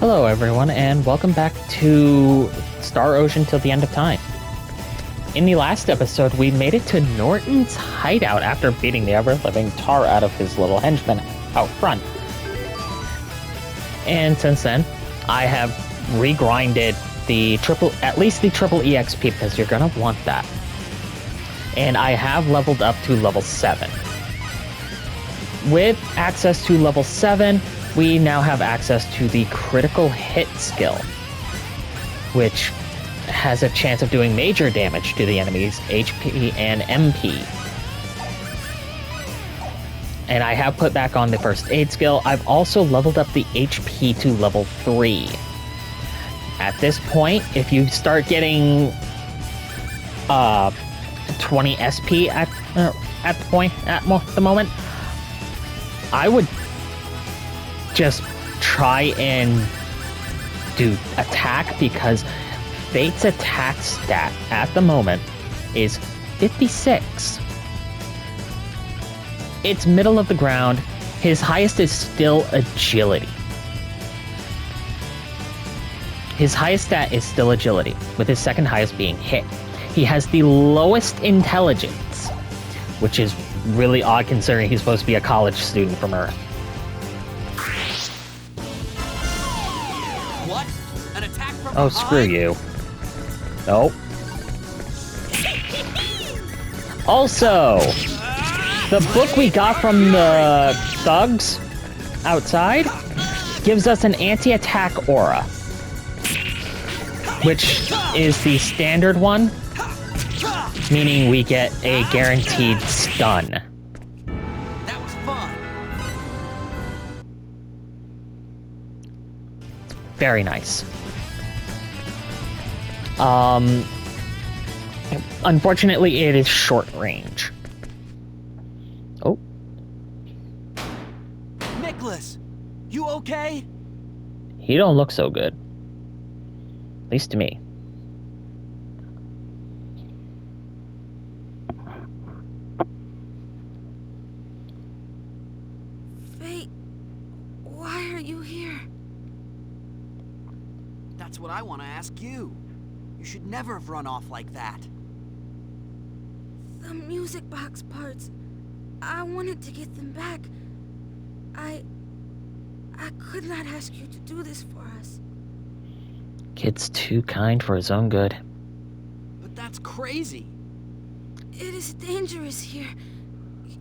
Hello everyone, and welcome back to Star Ocean Till the End of Time. In the last episode, we made it to Norton's hideout after beating the ever-living tar out of his little henchmen out front. And since then, I have regrinded at least the triple EXP, because you're gonna want that. And I have leveled up to level 7. With access to level 7, we now have access to the critical hit skill, which has a chance of doing major damage to the enemy's HP and MP. And I have put back on the first aid skill. I've also leveled up the HP to level 3. At this point, if you start getting 20 SP at the moment, I would just try and do attack, because Fate's attack stat at the moment is 56. It's middle of the ground. His highest is still agility. His highest stat is still agility, with his second highest being hit. He has the lowest intelligence, which is really odd considering he's supposed to be a college student from Earth. What? An attack from Oh, behind? screw you. Nope. Also, the book we got from the thugs outside gives us an anti-attack aura, which is the standard one, meaning we get a guaranteed stun. That was fun. Very nice. Unfortunately, it is short range. Oh. Nicholas, you okay? He don't look so good. At least to me. Fate, why are you here? That's what I want to ask you. You should never have run off like that. The music box parts. I wanted to get them back. I could not ask you to do this for us. Kid's too kind for his own good. But that's crazy. It is dangerous here.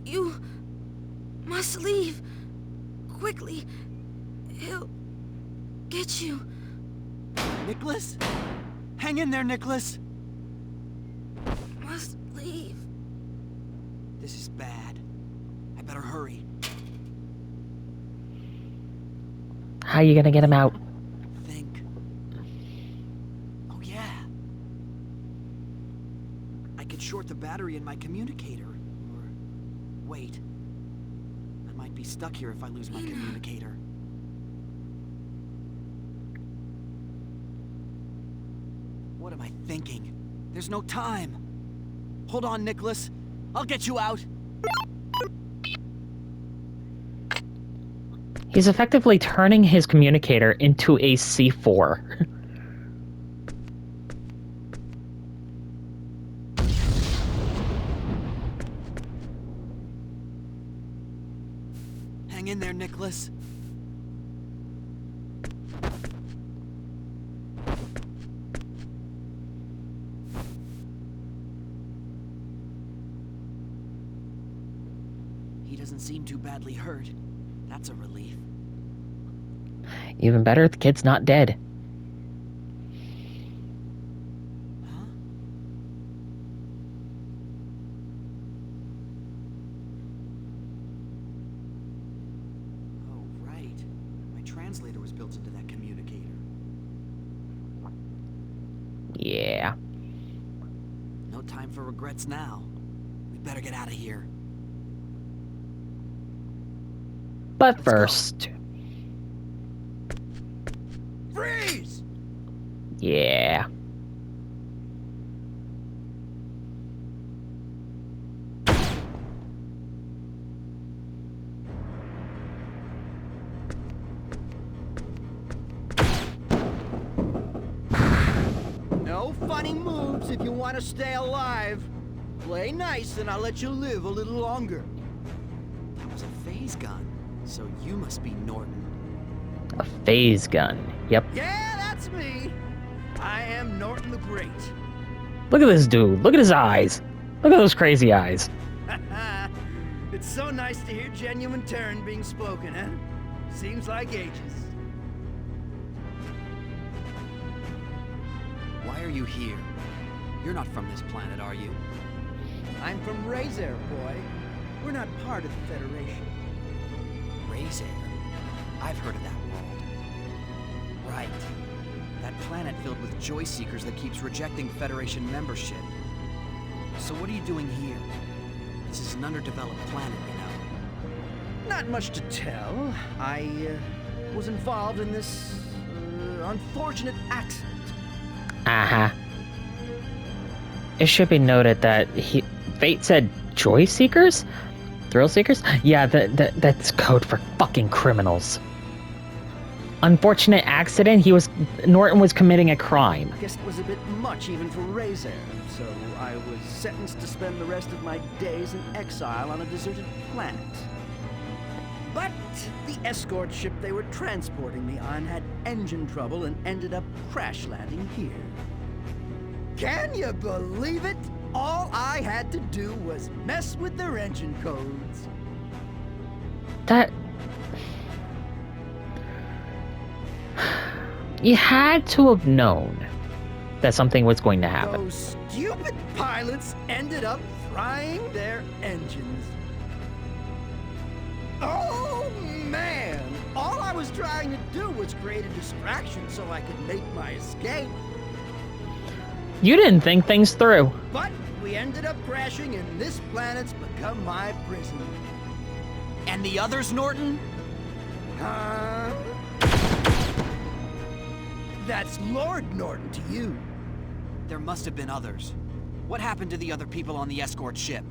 You must leave. Quickly. He'll get you. Nicholas? Hang in there, Nicholas. Must leave. This is bad. I better hurry. How you gonna get him out? Think. Oh, yeah. I could short the battery in my communicator. Or wait. I might be stuck here if I lose my communicator. What am I thinking? There's no time. Hold on, Nicholas. I'll get you out. He's effectively turning his communicator into a C4. Hang in there, Nicholas. He doesn't seem too badly hurt. That's a relief. Even better, the kid's not dead. Huh? Oh, right. My translator was built into that communicator. Yeah. No time for regrets now. We better get out of here. But Let's go. first... Freeze! Yeah. funny moves if you want to stay alive. Play nice and I'll let you live a little longer. That was a phase gun, so you must be Norton. A phase gun. Yep. Yeah, that's me. I am Norton the Great. Look at this dude. Look at his eyes. Look at those crazy eyes. It's so nice to hear genuine Terran being spoken, huh? Seems like ages. Why are you here? You're not from this planet, are you? I'm from Razer, boy. We're not part of the Federation. Razer? I've heard of that world. Right. That planet filled with joy seekers that keeps rejecting Federation membership. So what are you doing here? This is an underdeveloped planet, you know. Not much to tell. I was involved in this unfortunate accident. Uh-huh. It should be noted that Fate said joy seekers? Thrill seekers? Yeah, that's code for fucking criminals. Unfortunate accident, Norton was committing a crime. I guess it was a bit much even for Razer, so I was sentenced to spend the rest of my days in exile on a deserted planet. But the escort ship they were transporting me on had engine trouble and ended up crash landing here. Can you believe it? All I had to do was mess with their engine codes. That... You had to have known that something was going to happen. Those stupid pilots ended up frying their engines. Oh, man! All I was trying to do was create a distraction so I could make my escape. You didn't think things through. But we ended up crashing and this planet's become my prison. And the others, Norton? Huh? That's Lord Norton to you. There must have been others. What happened to the other people on the escort ship?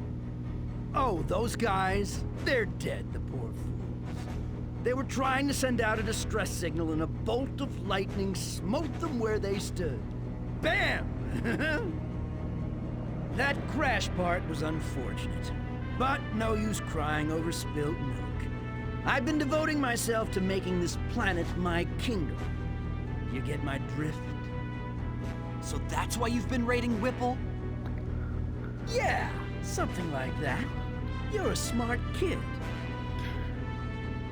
Oh, those guys, they're dead, the poor fools. They were trying to send out a distress signal and a bolt of lightning smote them where they stood. Bam! That crash part was unfortunate, but no use crying over spilt milk. I've been devoting myself to making this planet my kingdom. You get my drift? So that's why you've been raiding Whipple? Yeah, something like that. You're a smart kid.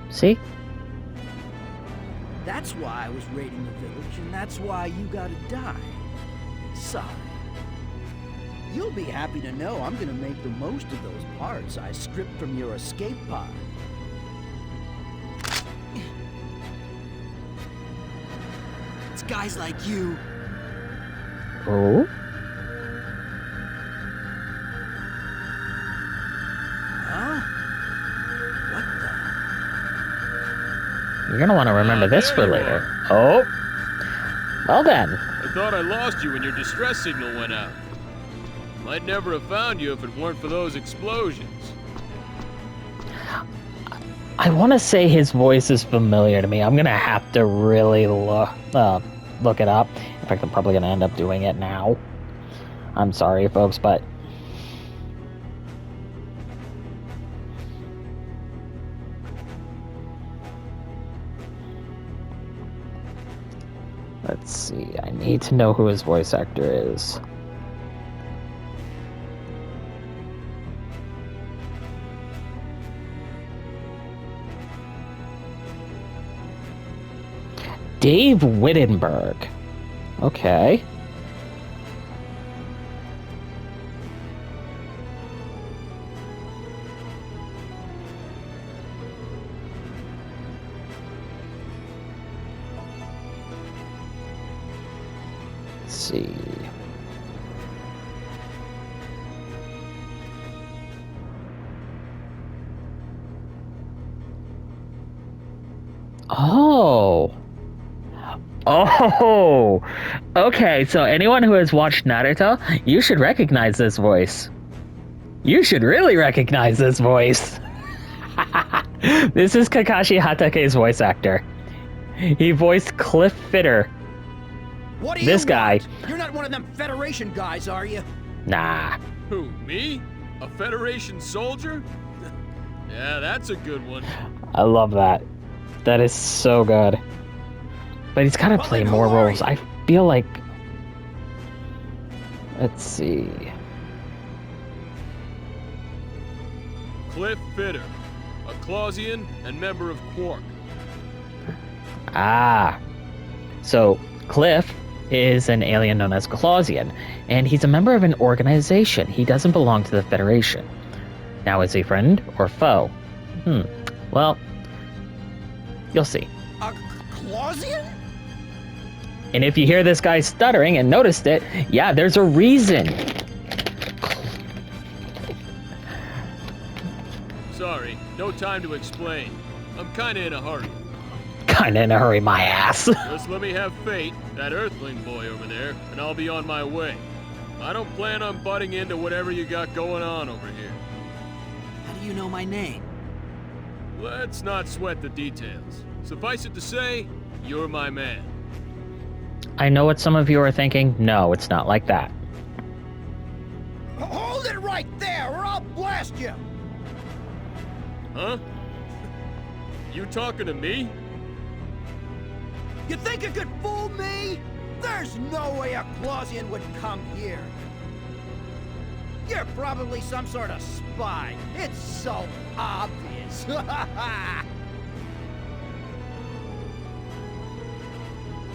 See? That's why I was raiding the village, and that's why you gotta die. Sorry. You'll be happy to know I'm gonna make the most of those parts I stripped from your escape pod. It's guys like you. Oh? Huh? What the? You're gonna want to remember this for later. Oh. Well then. I thought I lost you when your distress signal went out. Might never have found you if it weren't for those explosions. I want to say his voice is familiar to me. I'm gonna have to really look it up. In fact, I'm probably gonna end up doing it now. I'm sorry, folks, but let's see. I need to know who his voice actor is. Dave Wittenberg. Okay. Let's see. Oh. Oh, okay, so anyone who has watched Naruto, you should recognize this voice. You should really recognize this voice. This is Kakashi Hatake's voice actor. He voiced Cliff Fitter What do This you guy. want? You're not one of them Federation guys, are you? Nah. Who, me? A Federation soldier? Yeah, that's a good one. I love that. That is so good. But he's gotta Well, play then more who are roles. you? I feel like. Let's see. Cliff Fitter, a Clausian and member of Quark. Ah. So, Cliff is an alien known as Clausian, and he's a member of an organization. He doesn't belong to the Federation. Now, is he friend or foe? Well, you'll see. A Clausian? And if you hear this guy stuttering and noticed it, yeah, there's a reason. Sorry, no time to explain. I'm kinda in a hurry. Kinda in a hurry, my ass. Just let me have Fate, that Earthling boy over there, and I'll be on my way. I don't plan on butting into whatever you got going on over here. How do you know my name? Let's not sweat the details. Suffice it to say, you're my man. I know what some of you are thinking. No, it's not like that. Hold it right there, or I'll blast you! Huh? You talking to me? You think you could fool me? There's no way a Clausian would come here. You're probably some sort of spy. It's so obvious.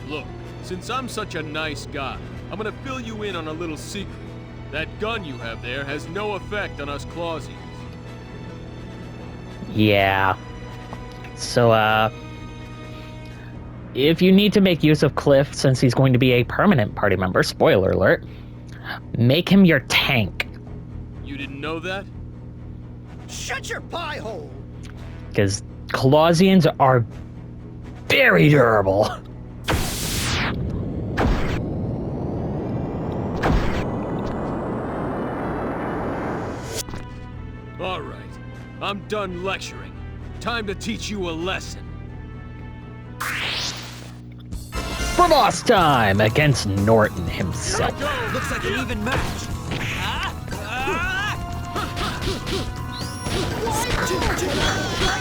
Look, since I'm such a nice guy, I'm gonna fill you in on a little secret. That gun you have there has no effect on us Clausians. Yeah. So, if you need to make use of Cliff since he's going to be a permanent party member, spoiler alert, make him your tank. You didn't know that? Shut your pie hole! Because Clausians are very durable. All right, I'm done lecturing. Time to teach you a lesson. For boss time against Norton himself. Looks like an even match.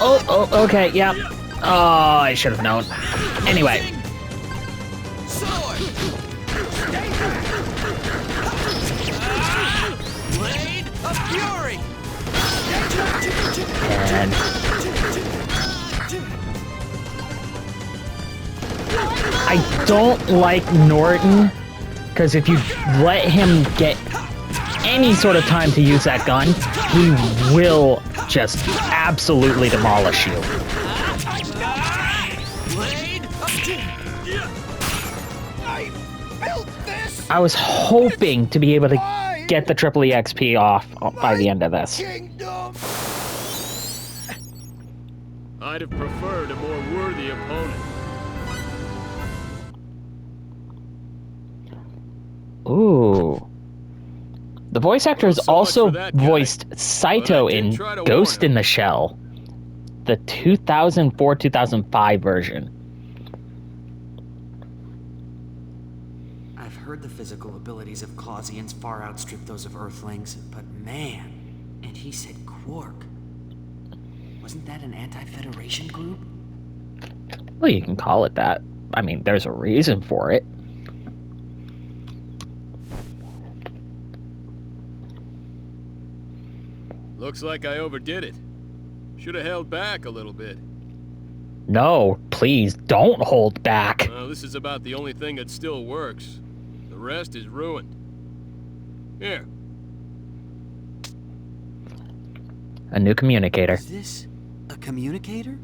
Oh, okay, yeah. Oh, I should have known. Anyway. Sword! Blade of Fury! And I don't like Norton, because if you let him get any sort of time to use that gun, he will just absolutely demolish you. I built this! I was hoping to be able to get the triple EXP off by the end of this. Kingdom! I'd have preferred a more worthy opponent. Ooh. The voice actor has Well, so much also for that guy. voiced Saito But I did in try to Ghost warn him. in the Shell, the 2004-2005 version. I've heard the physical abilities of Clausians far outstrip those of Earthlings, but man, and he said Quark. Wasn't that an anti-Federation group? Well, you can call it that. I mean, there's a reason for it. Looks like I overdid it. Should have held back a little bit. No, please don't hold back. Well, this is about the only thing that still works. The rest is ruined. Here. A new communicator. Is this a communicator?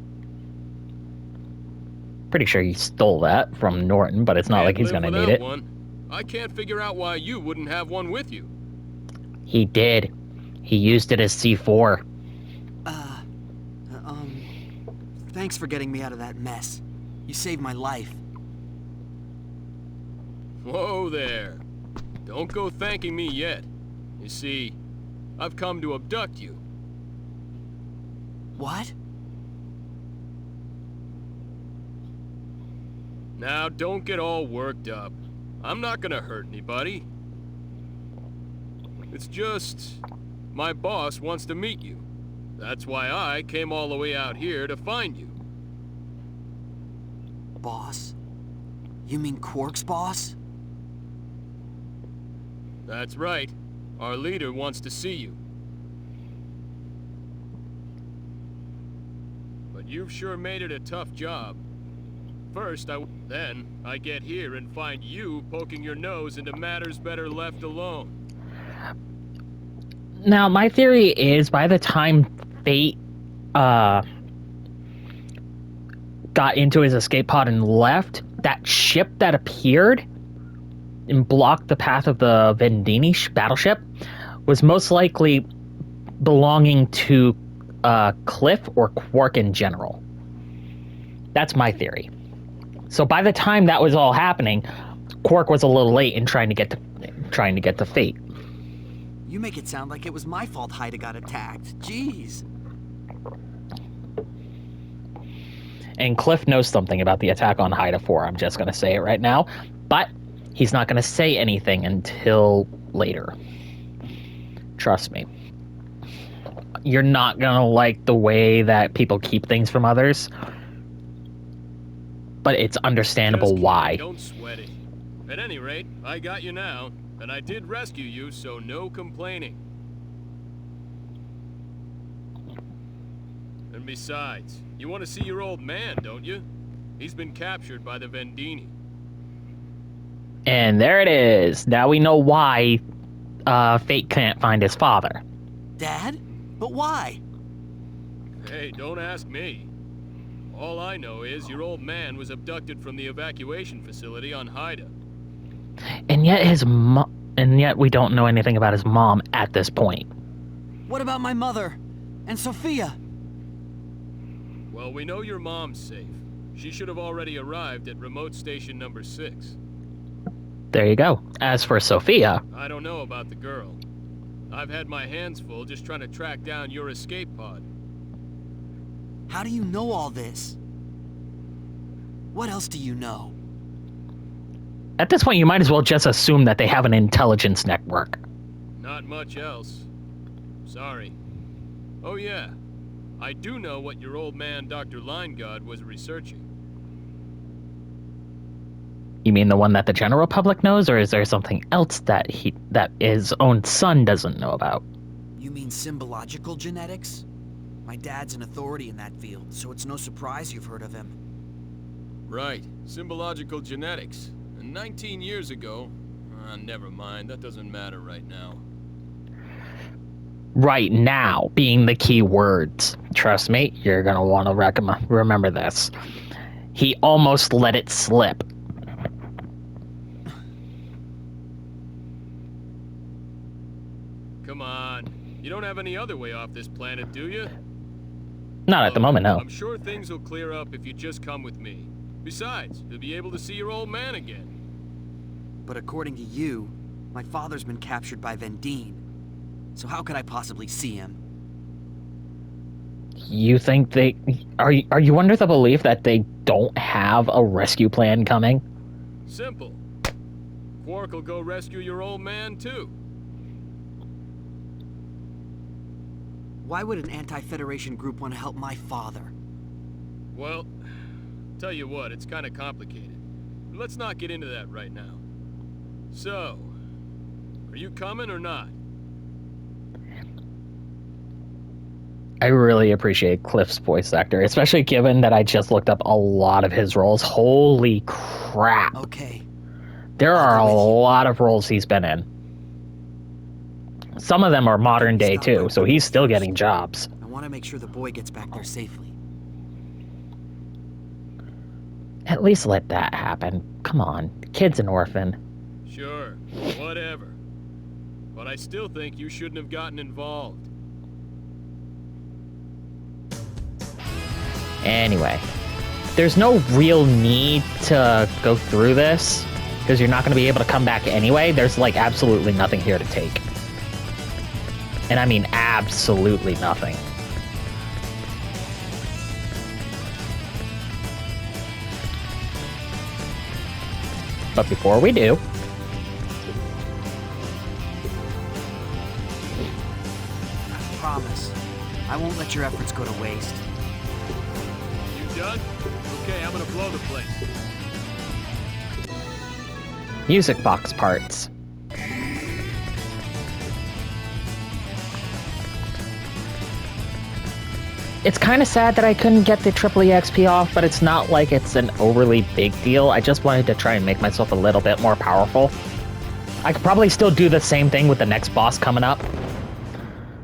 Pretty sure he stole that from Norton, but it's not like he's Can't gonna live need without it. one. I can't figure out why you wouldn't have one with you. He did. He used it as C4. Thanks for getting me out of that mess. You saved my life. Whoa there. Don't go thanking me yet. You see, I've come to abduct you. What? Now, don't get all worked up. I'm not gonna hurt anybody. It's just... my boss wants to meet you. That's why I came all the way out here to find you. Boss? You mean Quark's boss? That's right. Our leader wants to see you. But you've sure made it a tough job. First, then I get here and find you poking your nose into matters better left alone. Now, my theory is by the time Fate got into his escape pod and left, that ship that appeared and blocked the path of the Vendini battleship was most likely belonging to Cliff or Quark in general. That's my theory. So by the time that was all happening, Quark was a little late in trying to get to Fate. You make it sound like it was my fault Haida got attacked. Jeez. And Cliff knows something about the attack on Haida 4. I'm just going to say it right now. But he's not going to say anything until later. Trust me. You're not going to like the way that people keep things from others. But it's understandable Just kidding, why. Don't sweat it. At any rate, I got you now, and I did rescue you, so no complaining. And besides, you want to see your old man, don't you? He's been captured by the Vendini. And there it is. Now we know why Fate can't find his father. Dad? But why? Hey, don't ask me. All I know is your old man was abducted from the evacuation facility on Haida. And yet we don't know anything about his mom at this point. What about my mother? And Sophia? Well, we know your mom's safe. She should have already arrived at remote station number 6. There you go. As for Sophia, I don't know about the girl. I've had my hands full just trying to track down your escape pod. How do you know all this? What else do you know? at this point you might as well just assume that they have an intelligence network. Not much else. Sorry. Oh yeah, I do know what your old man Dr. Lineguard was researching. You mean the one that the general public knows, or is there something else that his own son doesn't know about? You mean symbological genetics? My dad's an authority in that field, so it's no surprise you've heard of him. Right, symbological genetics. And 19 years ago... never mind, that doesn't matter right now. Right now being the key words. Trust me, you're gonna want to remember this. He almost let it slip. Come on. You don't have any other way off this planet, do you? Not at the moment, no. I'm sure things will clear up if you just come with me. Besides, you'll be able to see your old man again. But according to you, my father's been captured by Vendine. So how could I possibly see him? You think they... Are you under the belief that they don't have a rescue plan coming? Simple. Quark will go rescue your old man, too. Why would an anti-Federation group want to help my father? Well, tell you what, it's kind of complicated. Let's not get into that right now. So, are you coming or not? I really appreciate Cliff's voice actor, especially given that I just looked up a lot of his roles. Holy crap. Okay. There are a lot of roles he's been in. Some of them are modern day too, so he's still getting jobs. I want to make sure the boy gets back there safely. At least let that happen. Come on, the kid's an orphan. Sure, whatever. But I still think you shouldn't have gotten involved. Anyway, there's no real need to go through this, because you're not going to be able to come back anyway. There's like absolutely nothing here to take. And I mean absolutely nothing. But before we do, I promise. I won't let your efforts go to waste. You done? Okay, I'm gonna blow the place. music box parts. It's kind of sad that I couldn't get the triple EXP off, but it's not like it's an overly big deal. I just wanted to try and make myself a little bit more powerful. I could probably still do the same thing with the next boss coming up,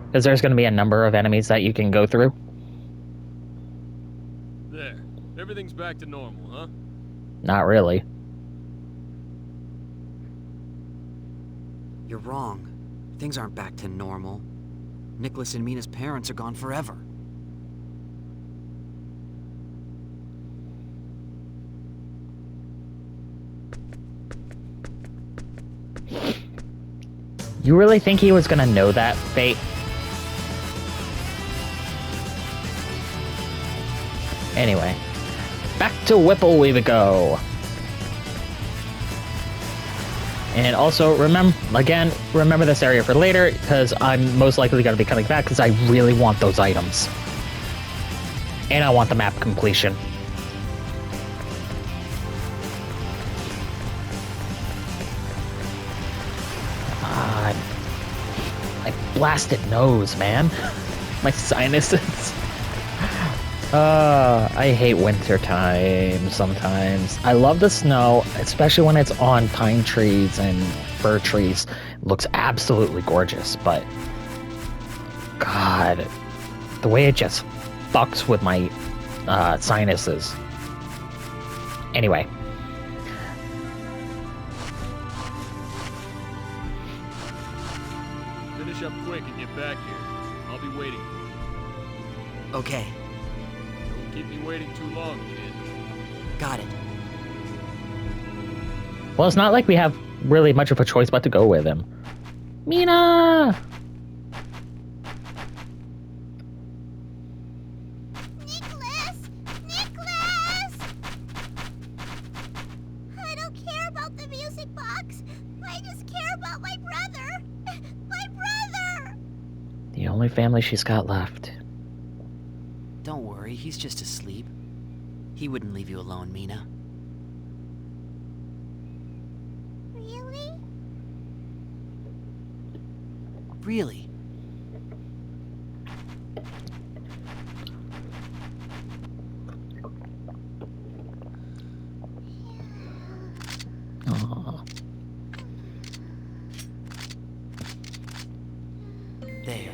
because there's going to be a number of enemies that you can go through. There. Everything's back to normal, huh? Not really. You're wrong. Things aren't back to normal. Nicholas and Mina's parents are gone forever. You really think he was gonna know that, Fate? Anyway, back to Whipple we would go. And also, remember this area for later, because I'm most likely going to be coming back, because I really want those items. And I want the map completion. God. My blasted nose, man. My sinuses. I hate winter time sometimes. I love the snow, especially when it's on pine trees and fir trees. It looks absolutely gorgeous, but God, the way it just fucks with my sinuses. Anyway. Finish up quick and get back here. I'll be waiting for you. Okay, Don't keep me waiting too long, kid. got it. Well, it's not like we have really much of a choice but to go with him. Mina! Nicholas! Nicholas! I don't care about the music box. I just care about my brother. My brother! The only family she's got left. Don't worry, he's just asleep. He wouldn't leave you alone, Mina. Really? Really? Aww. There.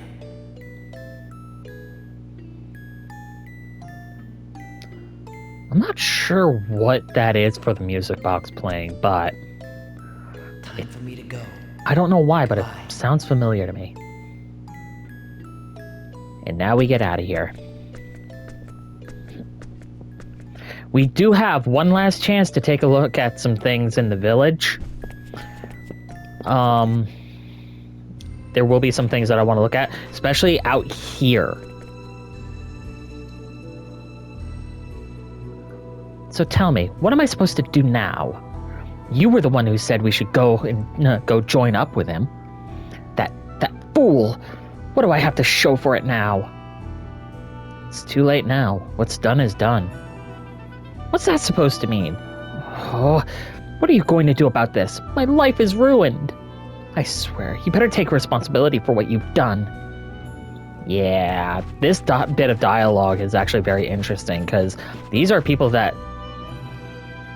I'm not sure what that is for the music box playing, but Time for me to go. I don't know why, but it Bye. sounds familiar to me. And now we get out of here. We do have one last chance to take a look at some things in the village. There will be some things that I want to look at, especially out here. So tell me, what am I supposed to do now? You were the one who said we should go and go join up with him. That fool! What do I have to show for it now? It's too late now. What's done is done. What's that supposed to mean? Oh, what are you going to do about this? My life is ruined. I swear, you better take responsibility for what you've done. Yeah, this bit of dialogue is actually very interesting, because these are people that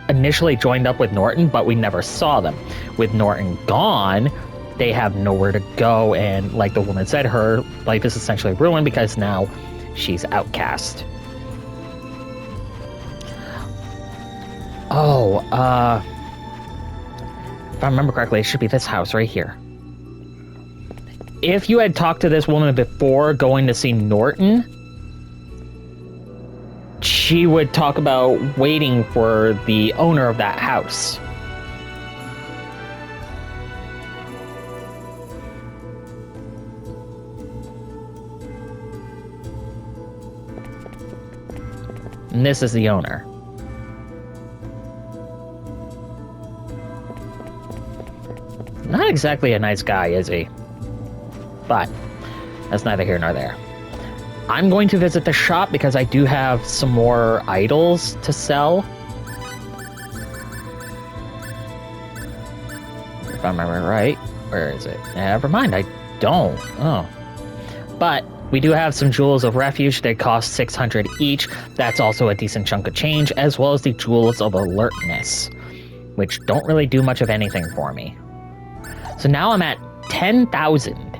initially joined up with Norton, but we never saw them. With Norton gone, they have nowhere to go, and like the woman said, her life is essentially ruined because now she's outcast. Oh, if I remember correctly, it should be this house right here. If you had talked to this woman before going to see Norton, she would talk about waiting for the owner of that house. And this is the owner. Not exactly a nice guy, is he? But that's neither here nor there. I'm going to visit the shop because I do have some more idols to sell. If I remember right. Where is it? Never mind, I don't. Oh. But we do have some Jewels of Refuge. They cost 600 each. That's also a decent chunk of change, as well as the Jewels of Alertness, which don't really do much of anything for me. So now I'm at 10,000.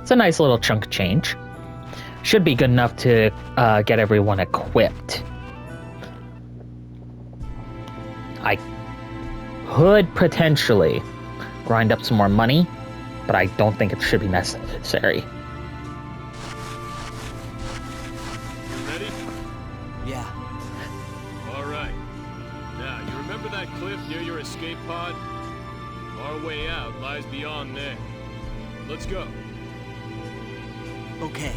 It's a nice little chunk of change. Should be good enough to get everyone equipped. I could potentially grind up some more money, but I don't think it should be necessary. Ready? Yeah. All right. Now, you remember that cliff near your escape pod? Our way out lies beyond there. Let's go. Okay.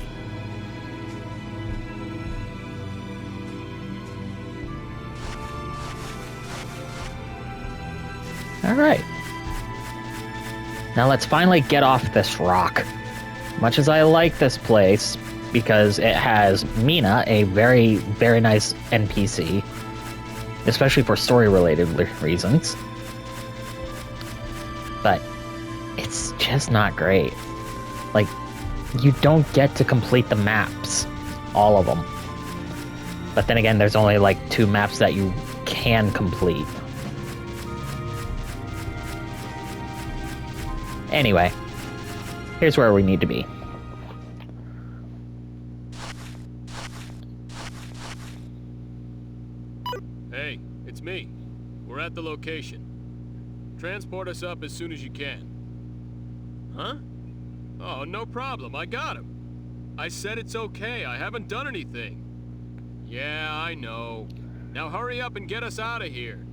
Alright. Now let's finally get off this rock. Much as I like this place, because it has Mina, a very, very nice NPC, especially for story-related reasons. But it's just not great. Like, you don't get to complete the maps, all of them. But then again, there's only like 2 maps that you can complete. Anyway, here's where we need to be. Hey, it's me. We're at the location. Transport us up as soon as you can. Huh? Oh, no problem. I got him. I said it's okay. I haven't done anything. Yeah, I know. Now hurry up and get us out of here.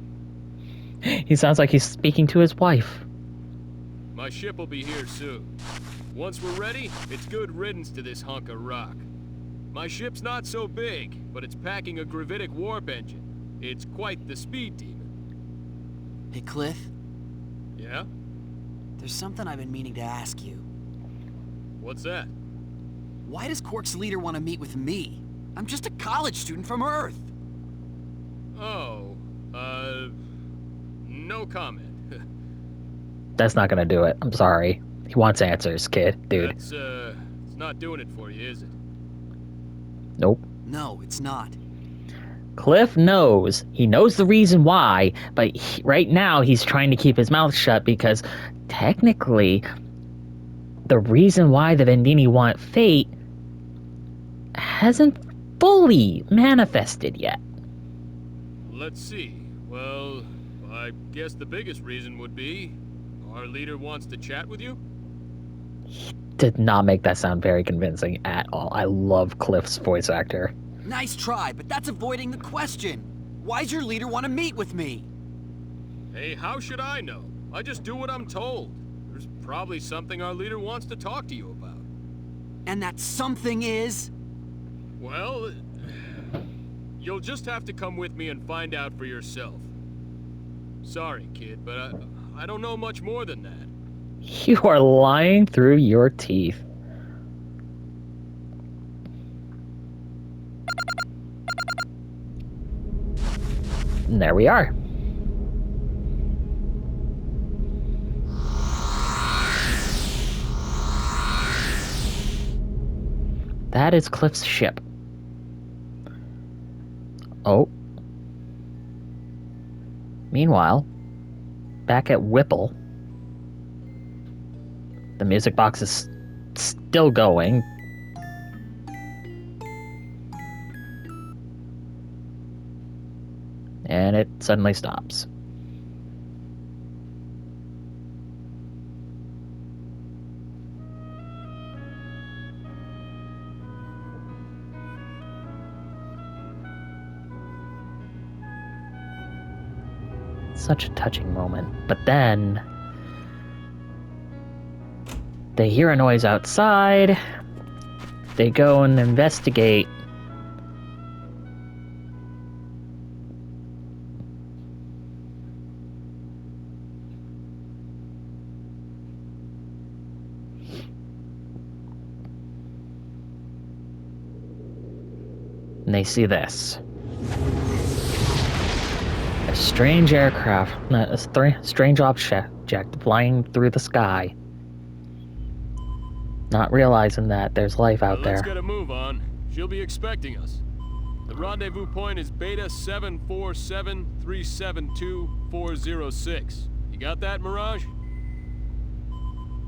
He sounds like he's speaking to his wife. My ship will be here soon. Once we're ready, it's good riddance to this hunk of rock. My ship's not so big, but it's packing a gravitic warp engine. It's quite the speed demon. Hey, Cliff, Yeah? there's something I've been meaning to ask you. What's that? Why does Quark's leader want to meet with me? I'm just a college student from Earth. Oh, no comment. That's not gonna do it. I'm sorry. He wants answers, kid. Dude. That's, it's not doing it for you, is it? Nope. No, it's not. Cliff knows. He knows the reason why, but right now he's trying to keep his mouth shut because technically the reason why the Vendini want Fate hasn't fully manifested yet. Let's see. Well, I guess the biggest reason would be our leader wants to chat with you? Did not make that sound very convincing at all. I love Cliff's voice actor. Nice try, but that's avoiding the question. Why's your leader want to meet with me? Hey, how should I know? I just do what I'm told. There's probably something our leader wants to talk to you about. And that something is... Well, you'll just have to come with me and find out for yourself. Sorry, kid, but I don't know much more than that. You are lying through your teeth. And there we are. That is Cliff's ship. Oh. Meanwhile, back at Whipple, the music box is still going. And it suddenly stops. Such a touching moment. But then they hear a noise outside. They go and investigate. I see this. A strange aircraft, strange object flying through the sky. Not realizing that there's life out Let's there. get a move on. She'll be expecting us. The rendezvous point is Beta 747372406. You got that, Mirage?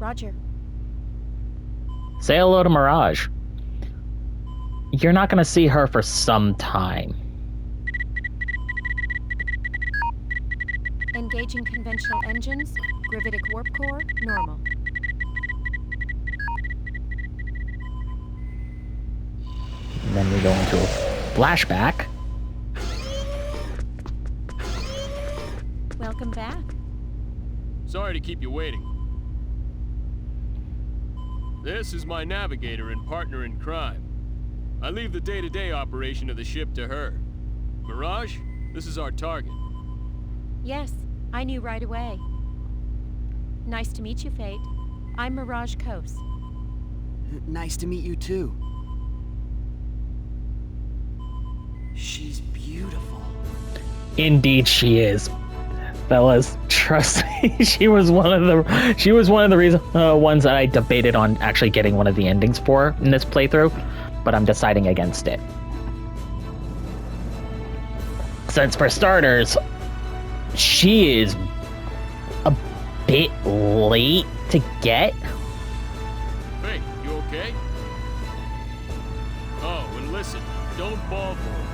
Roger. Say hello to Mirage. You're not gonna see her for some time. Engaging conventional engines. Gravitic warp core, normal. And then we go into a flashback. Welcome back. Sorry to keep you waiting. This is my navigator and partner in crime. I leave the day-to-day operation of the ship to her. Mirage, this is our target. Yes, I knew right away. Nice to meet you, Fate. I'm Mirage Kos. Nice to meet you too. She's beautiful. Indeed, she is. Fellas, trust me, she was one of the ones that I debated on actually getting one of the endings for in this playthrough, but I'm deciding against it. Since for starters, she is a bit late to get. Hey, you okay? Oh, and listen, don't fall for her.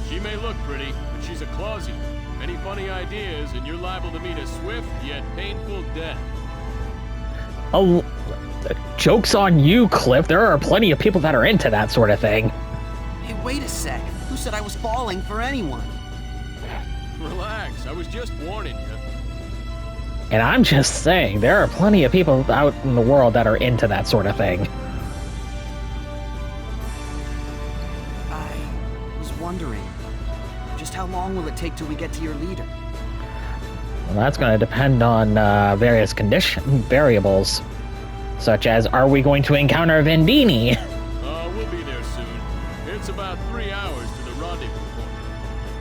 She may look pretty, but she's a Clausian. Any funny ideas, and you're liable to meet a swift yet painful death. Oh, joke's on you, Cliff. There are plenty of people that are into that sort of thing. Hey, wait a sec. Who said I was falling for anyone? Relax, I was just warning you. And I'm just saying, there are plenty of people out in the world that are into that sort of thing. I was wondering, just how long will it take till we get to your leader? Well, that's going to depend on various variables, such as, are we going to encounter Vendini? We'll be there soon. It's about 3 hours to the rendezvous point.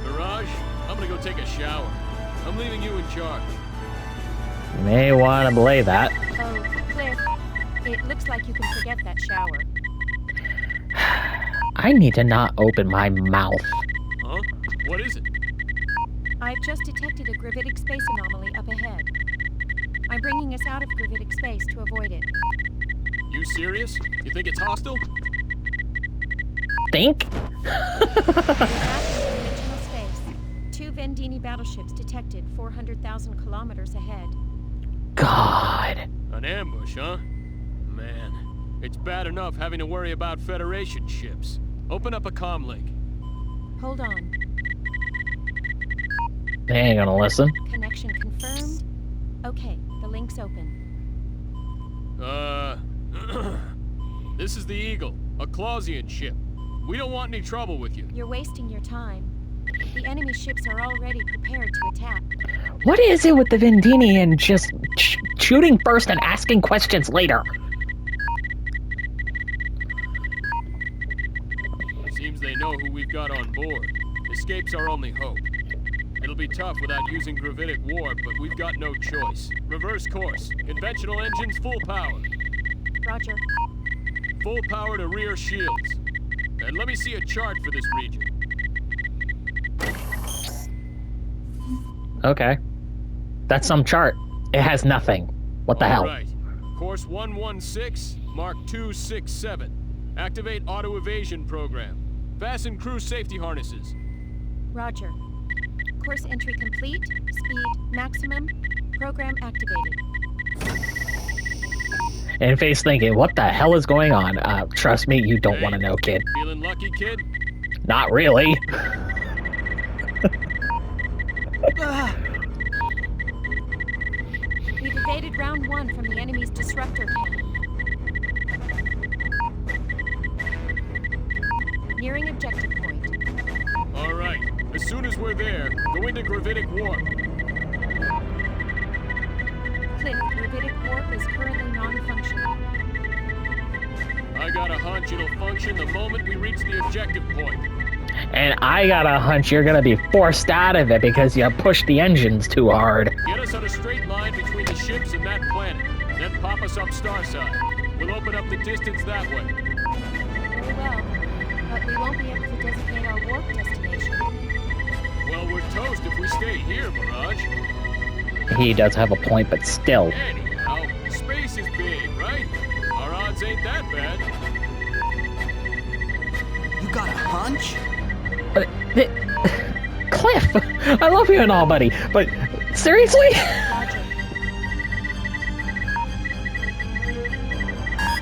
Mirage, I'm gonna go take a shower. I'm leaving you in charge. You may want to belay that. Oh, Cliff, it looks like you can forget that shower. I need to not open my mouth. Huh? What is it? I've just detected a gravitic space anomaly up ahead. I'm bringing us out of gravitic space to avoid it. You serious? You think it's hostile? Think? We're back in conventional space. 2 Vendini battleships detected 400,000 kilometers ahead. God. An ambush, huh? Man, it's bad enough having to worry about Federation ships. Open up a comm link. Hold on. They ain't gonna listen. Connection confirmed. Okay, the link's open. This is the Eagle, a Clausian ship. We don't want any trouble with you. You're wasting your time. The enemy ships are already prepared to attack. What is it with the Vendini and just shooting first and asking questions later? Seems they know who we've got on board. Escape's our only hope. It'll be tough without using gravitic warp, but we've got no choice. Reverse course. Conventional engines full power. Roger. Full power to rear shields. And let me see a chart for this region. Okay. That's some chart. It has nothing. What the hell? All right. Course 116, Mark 267. Activate auto evasion program. Fasten crew safety harnesses. Roger. Course entry complete. Speed maximum. Program activated. And Face thinking, what the hell is going on? Trust me, you don't want to know, kid. Feeling lucky, kid? Not really. We've evaded round 1 from the enemy's disruptor cannon. Nearing objective point. All right. As soon as we're there, go into gravitic warp. Cliff, gravitic warp is currently non-functional. I got a hunch it'll function the moment we reach the objective point. And I got a hunch you're gonna be forced out of it because you pushed the engines too hard. Get us on a straight line between the ships and that planet. Then pop us up Starside. We'll open up the distance that way. Very well. But we won't be able to designate our warp destination. Well, we're toast if we stay here, Mirage. He does have a point, but still. Anyhow, space is big, right? Our odds ain't that bad. You got a hunch? Cliff, I love you and all, buddy, but seriously? Roger.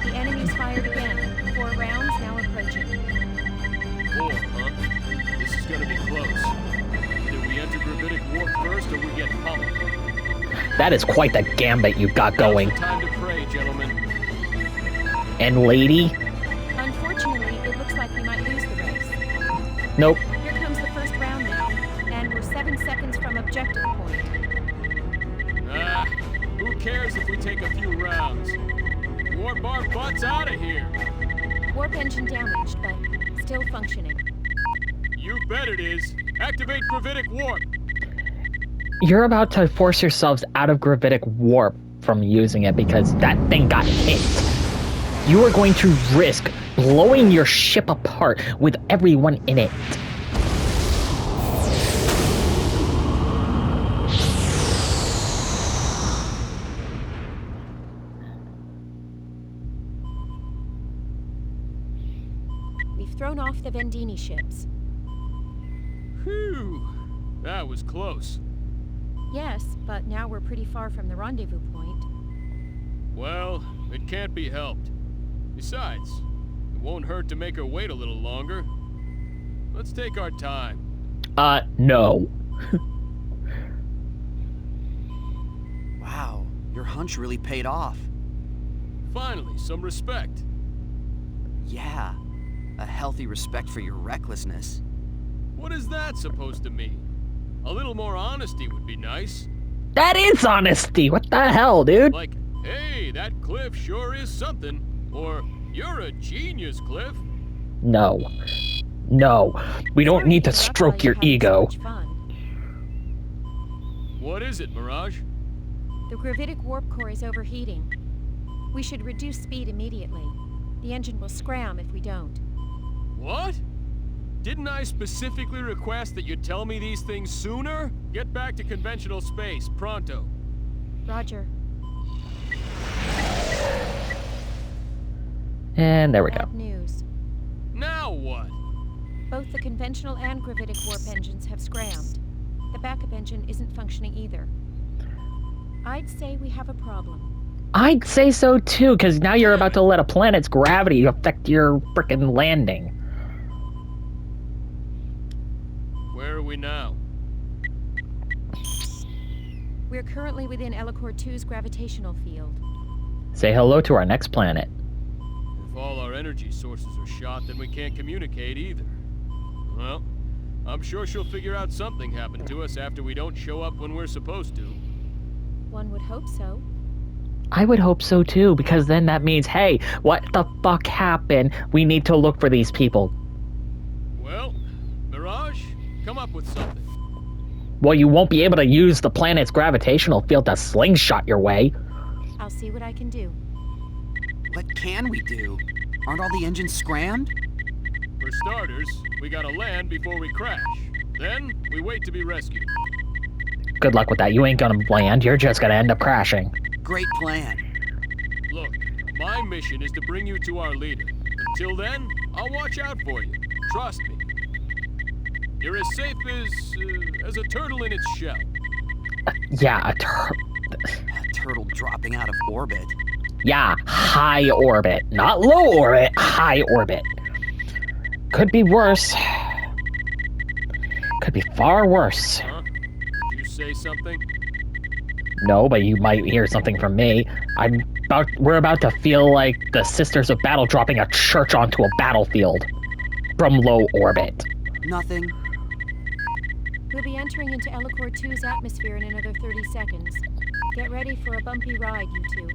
The enemy's fired again. 4 rounds now approaching. 4, huh? This is gonna be close. Either we enter gravitic warp first or we get pummeled. That is quite the gambit you got going. Now's the time to pray, gentlemen. And lady? Unfortunately, it looks like we might lose the race. Nope. Here comes the first round now, and we're 7 seconds from objective point. Ah, who cares if we take a few rounds? Warp our butts out of here. Warp engine damaged, but still functioning. You bet it is. Activate gravitic warp. You're about to force yourselves out of gravitic warp from using it because that thing got hit. You are going to risk blowing your ship apart with everyone in it. We've thrown off the Vendini ships. Phew. That was close. Yes, but now we're pretty far from the rendezvous point. Well, it can't be helped. Besides, it won't hurt to make her wait a little longer. Let's take our time. No. Wow, your hunch really paid off. Finally, some respect. Yeah, a healthy respect for your recklessness. What is that supposed to mean? A little more honesty would be nice. That is honesty. What the hell, dude? Like, hey, that Cliff sure is something. Or, you're a genius, Cliff. No. No. We don't Sorry need to interrupt while stroke you're your having so ego. much fun. What is it, Mirage? The gravitic warp core is overheating. We should reduce speed immediately. The engine will scram if we don't. What? Didn't I specifically request that you tell me these things sooner? Get back to conventional space, pronto. Roger. And there we go. Bad news. Now what? Both the conventional and gravitic warp engines have scrammed. The backup engine isn't functioning either. I'd say we have a problem. I'd say so too, because now you're about to let a planet's gravity affect your frickin' landing. Where are we now? We're currently within Ellicor 2's gravitational field. Say hello to our next planet. If all our energy sources are shot, then we can't communicate either. Well, I'm sure she'll figure out something happened to us after we don't show up when we're supposed to. One would hope so. I would hope so too, because then that means, hey, what the fuck happened? We need to look for these people. Well, Mirage, come up with something. Well, you won't be able to use the planet's gravitational field to slingshot your way. I'll see what I can do. What can we do? Aren't all the engines scrammed? For starters, we gotta land before we crash. Then, we wait to be rescued. Good luck with that. You ain't gonna land. You're just gonna end up crashing. Great plan. Look, my mission is to bring you to our leader. Until then, I'll watch out for you. Trust me. You're as safe as a turtle in its shell. Yeah, A turtle dropping out of orbit. yeah, high orbit. Not low orbit, high orbit. Could be worse. Could be far worse. Huh? Did you say something? No, but you might hear something from me. We're about to feel like the Sisters of Battle dropping a church onto a battlefield from low orbit. Nothing. We'll be entering into Ellicor 2's atmosphere in another 30 seconds. Get ready for a bumpy ride, you two.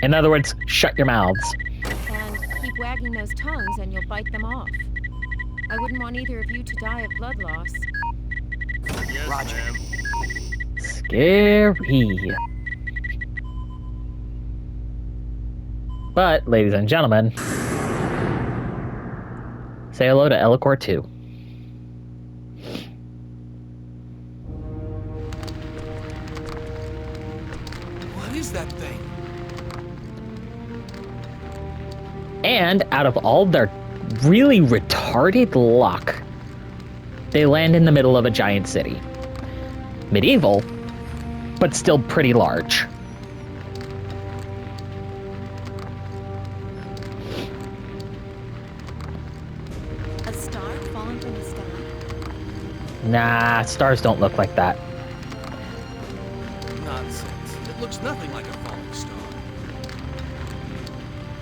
In other words, shut your mouths. And keep wagging those tongues and you'll bite them off. I wouldn't want either of you to die of blood loss. Yes, Roger. ma'am. Scary. But, ladies and gentlemen, say hello to Elicor 2. What is that thing? And out of all their really retarded luck, they land in the middle of a giant city. Medieval, but still pretty large. A star falling from the sky? Nah, stars don't look like that. Nonsense. It looks nothing like a falling star.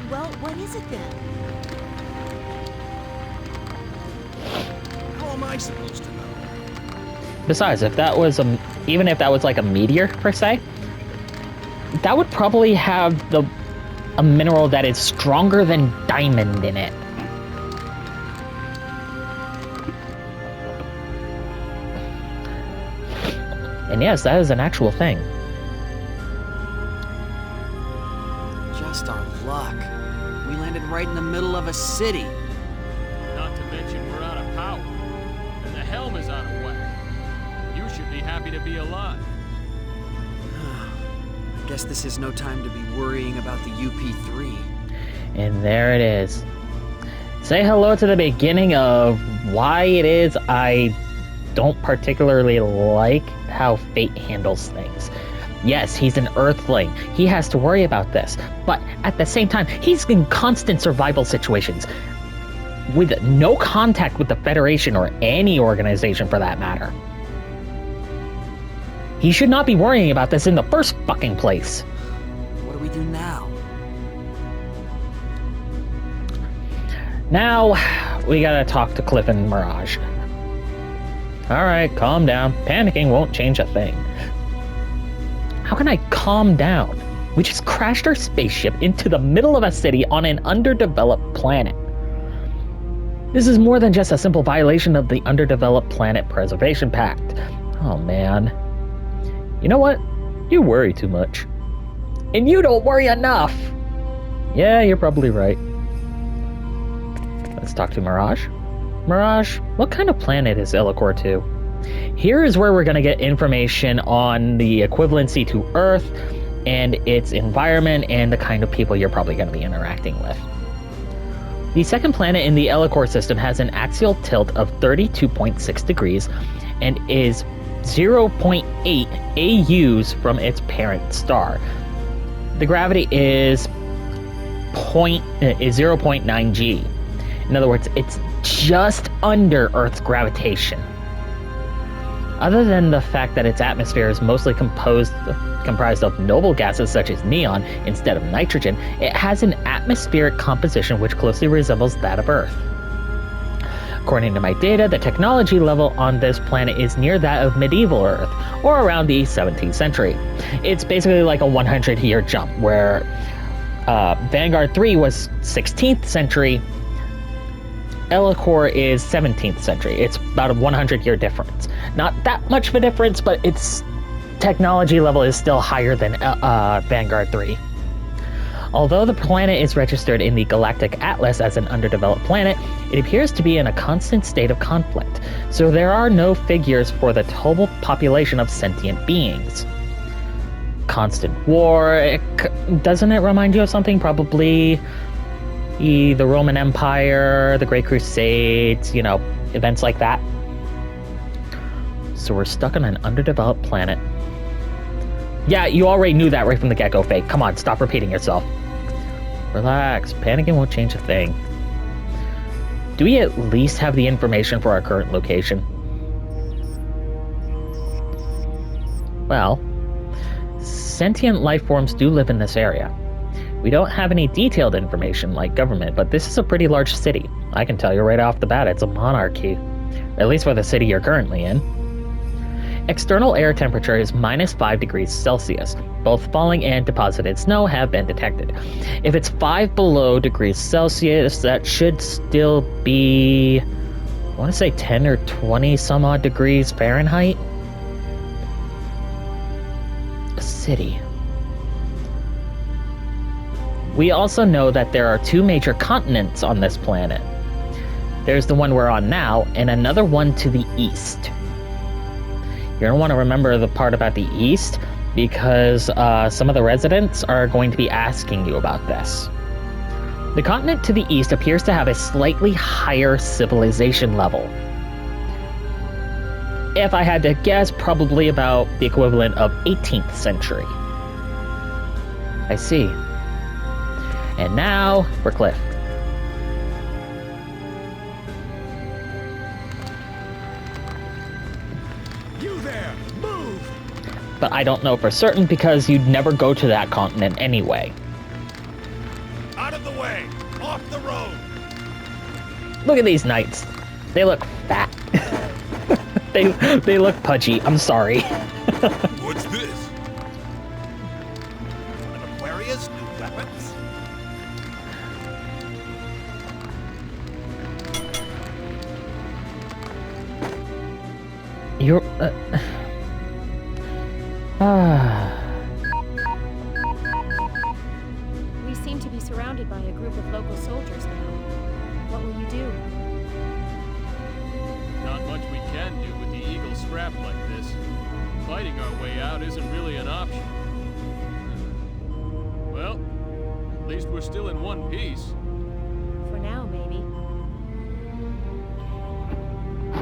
Well, what is it then? How am I supposed to know? Besides, if that was even if that was like a meteor per se, that would probably have a mineral that is stronger than diamond in it. And yes, that is an actual thing. Just our luck. We landed right in the middle of a city. Not to mention we're out of power. And the helm is out of whack. You should be happy to be alive. I guess this is no time to be worrying about the UP3. And there it is. Say hello to the beginning of why it is I don't particularly like how Fate handles things. Yes, he's an Earthling. He has to worry about this. But at the same time, he's in constant survival situations with no contact with the Federation or any organization for that matter. He should not be worrying about this in the first fucking place. What do we do now? Now, we gotta talk to Cliff and Mirage. Alright, calm down. Panicking won't change a thing. How can I calm down? We just crashed our spaceship into the middle of a city on an underdeveloped planet. This is more than just a simple violation of the Underdeveloped Planet Preservation Pact. Oh man. You know what? You worry too much. And you don't worry enough! Yeah, you're probably right. Let's talk to Mirage. Mirage, what kind of planet is Elicor 2? Here is where we're going to get information on the equivalency to Earth and its environment and the kind of people you're probably going to be interacting with. The second planet in the Elicor system has an axial tilt of 32.6 degrees and is 0.8 AUs from its parent star. The gravity is 0.9 G. In other words, it's just under Earth's gravitation. Other than the fact that its atmosphere is mostly comprised of noble gases such as neon instead of nitrogen, it has an atmospheric composition which closely resembles that of Earth. According to my data, the technology level on this planet is near that of medieval Earth, or around the 17th century. It's basically like a 100-year jump, where Vanguard 3 was 16th century, Elicor is 17th century. It's about a 100-year difference. Not that much of a difference, but its technology level is still higher than Vanguard 3. Although the planet is registered in the Galactic Atlas as an underdeveloped planet, it appears to be in a constant state of conflict, so there are no figures for the total population of sentient beings. Constant war, doesn't it remind you of something? Probably the Roman Empire, the Great Crusades, events like that. So we're stuck on an underdeveloped planet. Yeah, you already knew that right from the get-go, Fate. Come on, stop repeating yourself. Relax, panicking won't change a thing. Do we at least have the information for our current location? Well, sentient life forms do live in this area. We don't have any detailed information like government, but this is a pretty large city. I can tell you right off the bat it's a monarchy. At least for the city you're currently in. External air temperature is -5 degrees Celsius. Both falling and deposited snow have been detected. If it's 5 below degrees Celsius, that should still be I want to say 10 or 20 some odd degrees Fahrenheit. A city. We also know that there are 2 major continents on this planet. There's the one we're on now, and another one to the east. You're going to want to remember the part about the east, because some of the residents are going to be asking you about this. The continent to the east appears to have a slightly higher civilization level. If I had to guess, probably about the equivalent of 18th century. I see. And now, for Cliff. You there! Move! But I don't know for certain because you'd never go to that continent anyway. Out of the way! Off the road! Look at these knights. They look fat. they look pudgy. I'm sorry. What's this? An Aquarius? New weapons? You're... We seem to be surrounded by a group of local soldiers now. What will you do? Not much we can do with the Eagle scrap like this. Fighting our way out isn't really an option. Well, at least we're still in one piece. For now, maybe.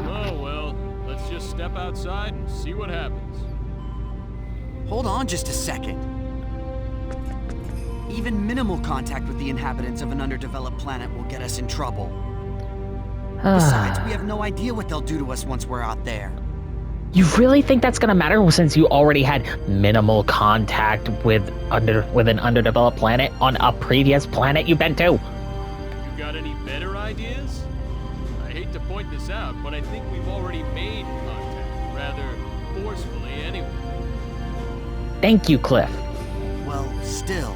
Oh well, let's just step outside and see what happens. Hold on just a second. Even minimal contact with the inhabitants of an underdeveloped planet will get us in trouble. Besides, we have no idea what they'll do to us once we're out there. You really think that's gonna matter since you already had minimal contact with an underdeveloped planet on a previous planet you've been to? You got any better ideas? I hate to point this out, but I think we've already made contact, rather forcefully anyway. Thank you, Cliff. Well, still.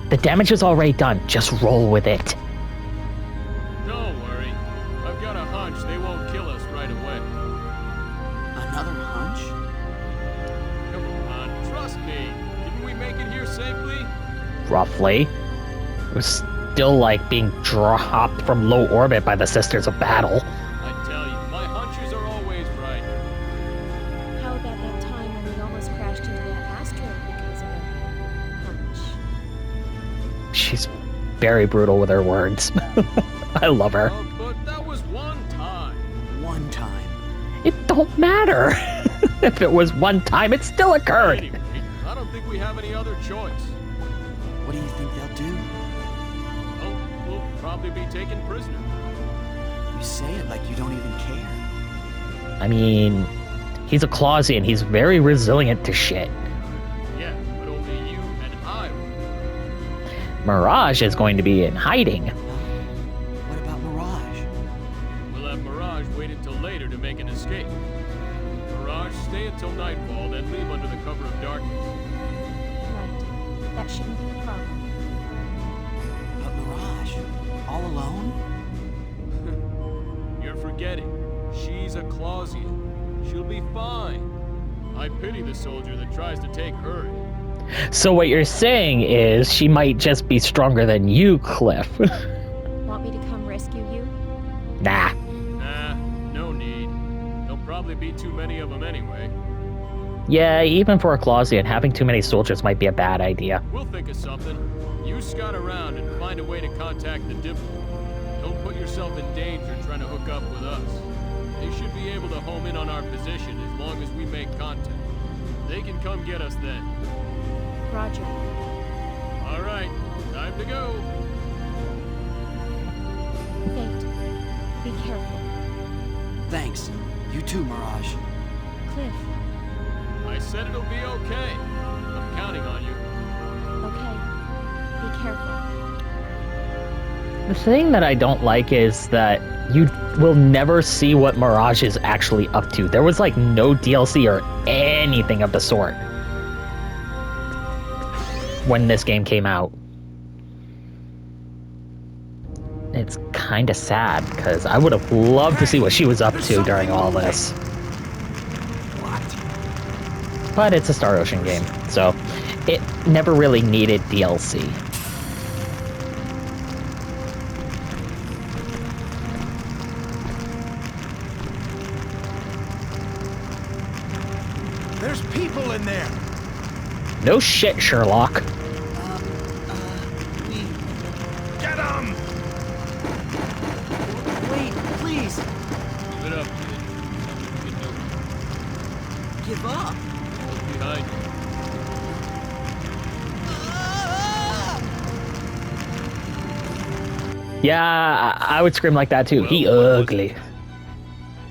The damage is already done. Just roll with it. Don't worry. I've got a hunch they won't kill us right away. Another hunch? Come on, trust me. Didn't we make it here safely? Roughly. It was still like being dropped from low orbit by the Sisters of Battle. I tell you, my hunches are always right. How about that time when we almost crashed into that asteroid because of a hunch? She's very brutal with her words. I love her. But that was one time. One time. It don't matter. If it was one time, it still occurred. Anyway, I don't think we have any other choice. What do you think they'll do? Oh, we'll probably be taken prisoner. You say it like you don't even care. I mean, he's a Clausian. He's very resilient to shit. Yeah, but only you and I will. Mirage is going to be in hiding. What about Mirage? We'll have Mirage wait until later to make an escape. Mirage, stay until nightfall, then leave under the cover of darkness. Right. That shouldn't be a problem. But Mirage? All alone? You're forgetting. She's a Clausian. She'll be fine. I pity the soldier that tries to take her in. So what you're saying is she might just be stronger than you, Cliff. Want me to come rescue you? Nah. Nah, no need. There'll probably be too many of them anyway. Yeah, even for a Clausian, having too many soldiers might be a bad idea. We'll think of something. You scout around and find a way to contact the Diplo. Don't put yourself in danger trying to hook up with us. They should be able to home in on our position as long as we make contact. They can come get us then. Roger. All right, time to go. Fate. Be careful. Thanks. You too, Mirage. Cliff. I said it'll be okay. I'm counting on you. Okay. Be careful. The thing that I don't like is that you will never see what Mirage is actually up to. There was like no DLC or anything of the sort when this game came out. it's kind of sad because I would have loved to see what she was up to during all this. What? But it's a Star Ocean game, so it never really needed DLC. There's people in there. No shit, Sherlock. We... Get him! Wait, please. Give it up, kid. You can do it. Give up. Look behind you. Yeah, I would scream like that too. He Well, what was ugly.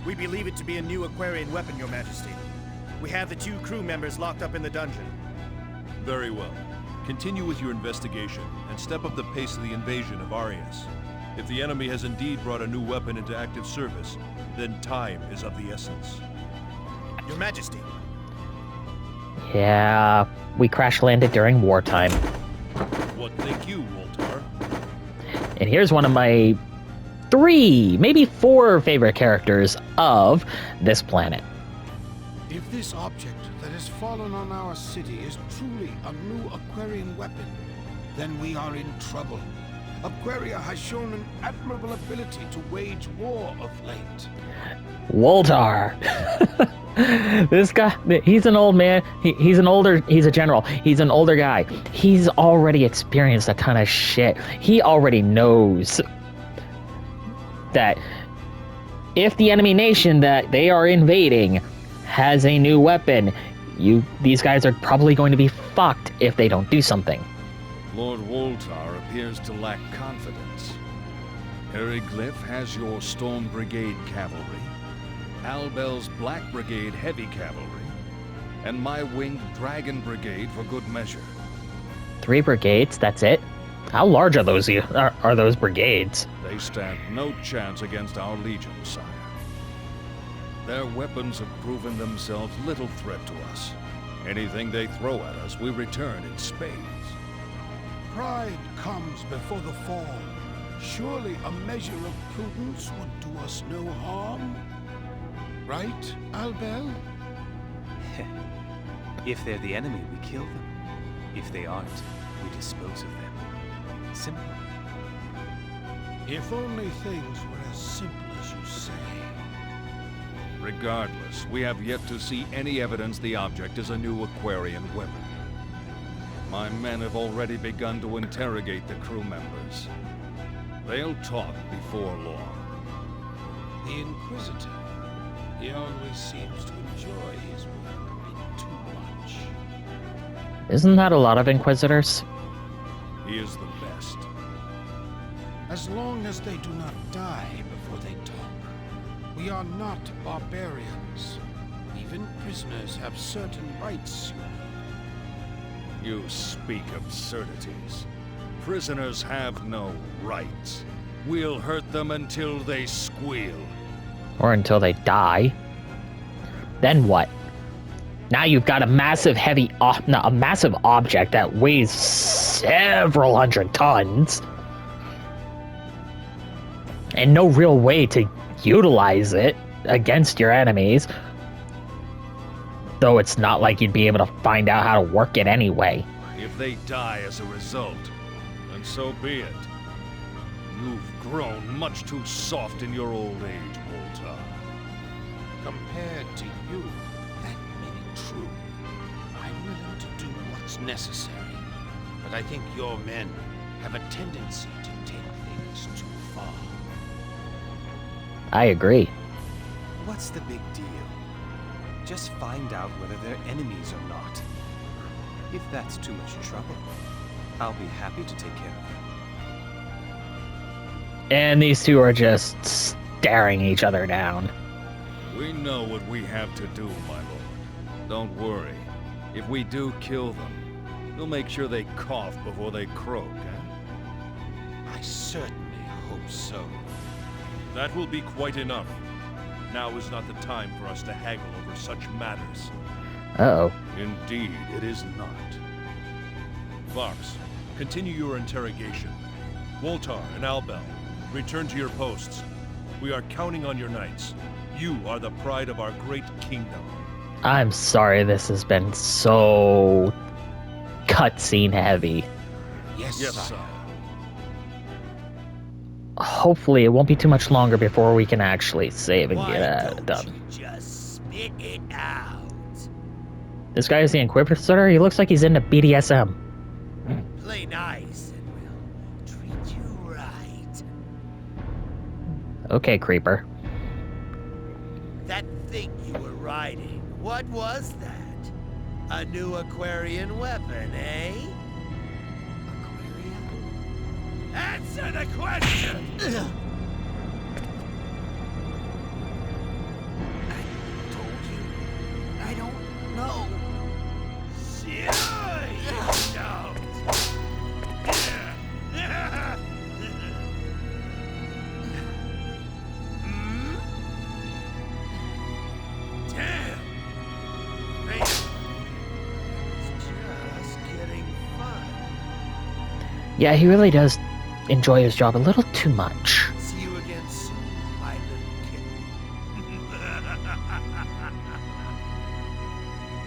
We believe it to be a new Aquarian weapon, Your Majesty. We have the 2 crew members locked up in the dungeon. Very well. Continue with your investigation and step up the pace of the invasion of Arias. If the enemy has indeed brought a new weapon into active service, then time is of the essence. Your Majesty, Yeah, we crash landed during wartime. What think you, Woltar? And here's one of my 3, maybe 4 favorite characters of this planet. If this object that has fallen on our city is truly a new Aquarian weapon, then we are in trouble. Aquaria has shown an admirable ability to wage war of late. Woltar. This guy, he's an old man. He's a general. He's an older guy. He's already experienced a ton of shit. He already knows that if the enemy nation that they are invading has a new weapon, these guys are probably going to be fucked if they don't do something. Lord Woltar appears to lack confidence. Eriglyph has your Storm Brigade cavalry, Albel's Black Brigade heavy cavalry, and my winged Dragon Brigade for good measure. 3 brigades, that's it? How large are those brigades? They stand no chance against our legion, sire. Their weapons have proven themselves little threat to us. Anything they throw at us, we return in spades. Pride comes before the fall. Surely a measure of prudence would do us no harm. Right, Albel? If they're the enemy, we kill them. If they aren't, we dispose of them. Simple. If only things were as simple as you say. Regardless, we have yet to see any evidence the object is a new Aquarian weapon. My men have already begun to interrogate the crew members. They'll talk before long. The Inquisitor. He always seems to enjoy his work a bit too much. Isn't that a lot of Inquisitors? He is the best. As long as they do not die before they talk. We are not barbarians. Even prisoners have certain rights, you know. You speak absurdities. Prisoners have no rights. We'll hurt them until they squeal. Or until they die. Then what? Now you've got a massive object that weighs several hundred tons. And no real way to utilize it against your enemies. Though it's not like you'd be able to find out how to work it anyway. If they die as a result, then so be it. You've grown much too soft in your old age, Woltar. Compared to you, that may be true. I'm willing to do what's necessary. But I think your men have a tendency to take things too far. I agree. What's the big deal? Just find out whether they're enemies or not. If that's too much trouble, I'll be happy to take care of them. And these two are just staring each other down. We know what we have to do, my lord. Don't worry. If we do kill them, we'll make sure they cough before they croak, eh? I certainly hope so. That will be quite enough. Now is not the time for us to haggle over such matters. Uh-oh. Indeed, it is not. Vox, continue your interrogation. Woltar and Albel, Return to your posts. We are counting on your knights. You are the pride of our great kingdom. I'm sorry this has been so cutscene heavy. Yes, Yes, sire. Hopefully it won't be too much longer before we can actually save and Why get don't done. you just spit it out? This guy is the Inquisitor. He looks like he's into BDSM. Play nice and we'll treat you right. Okay, Creeper. That thing you were riding, what was that? A new Aquarian weapon, eh? Aquaria? Answer the question! I told you. I don't know. Sure you don't! Hmm? Damn! Great. It's just getting fun. Yeah, he really does enjoy his job a little too much. See you again soon, my little kitten.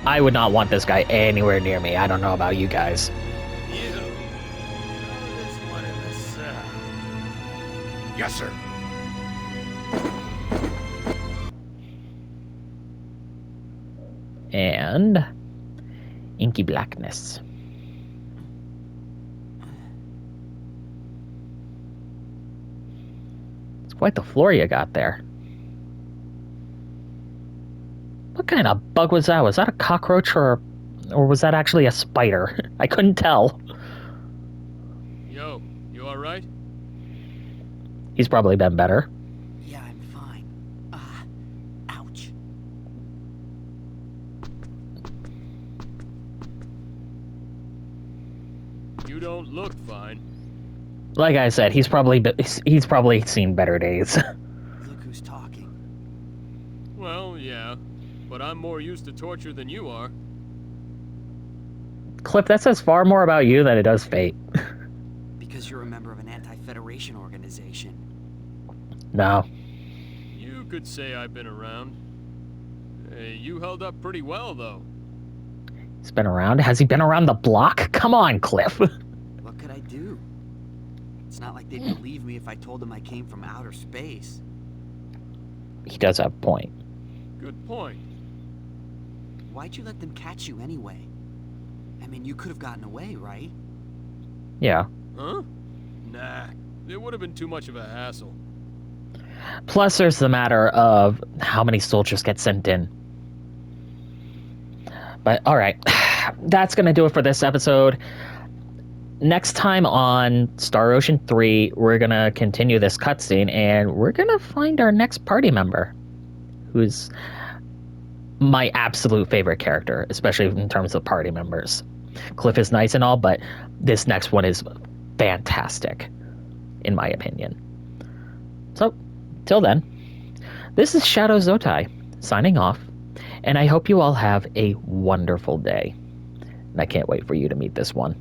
I would not want this guy anywhere near me. I don't know about you guys. You know this one in the sun. Yes, sir. And inky blackness. It's quite the floor you got there. What kind of bug was that? Was that a cockroach or was that actually a spider? I couldn't tell. Yo, you alright? He's probably been better. Yeah, I'm fine. Ouch. You don't look fine. Like I said, he's probably seen better days. Look who's talking. Well, yeah. But I'm more used to torture than you are. Cliff, that says far more about you than it does Fate. Because you're a member of an anti-Federation organization. No. You could say I've been around. You held up pretty well, though. He's been around? Has he been around the block? Come on, Cliff. What could I do? It's not like they'd believe me if I told them I came from outer space. He does have a point. Good point. Why'd you let them catch you anyway? I mean, you could have gotten away, right? Yeah. Huh? Nah. It would have been too much of a hassle. Plus, there's the matter of how many soldiers get sent in. But, alright. That's going to do it for this episode. Next time on Star Ocean 3, we're going to continue this cutscene, and we're going to find our next party member, who's my absolute favorite character, especially in terms of party members. Cliff is nice and all, but this next one is fantastic, in my opinion. So, till then, this is Shadow Zotai, signing off, and I hope you all have a wonderful day. And I can't wait for you to meet this one.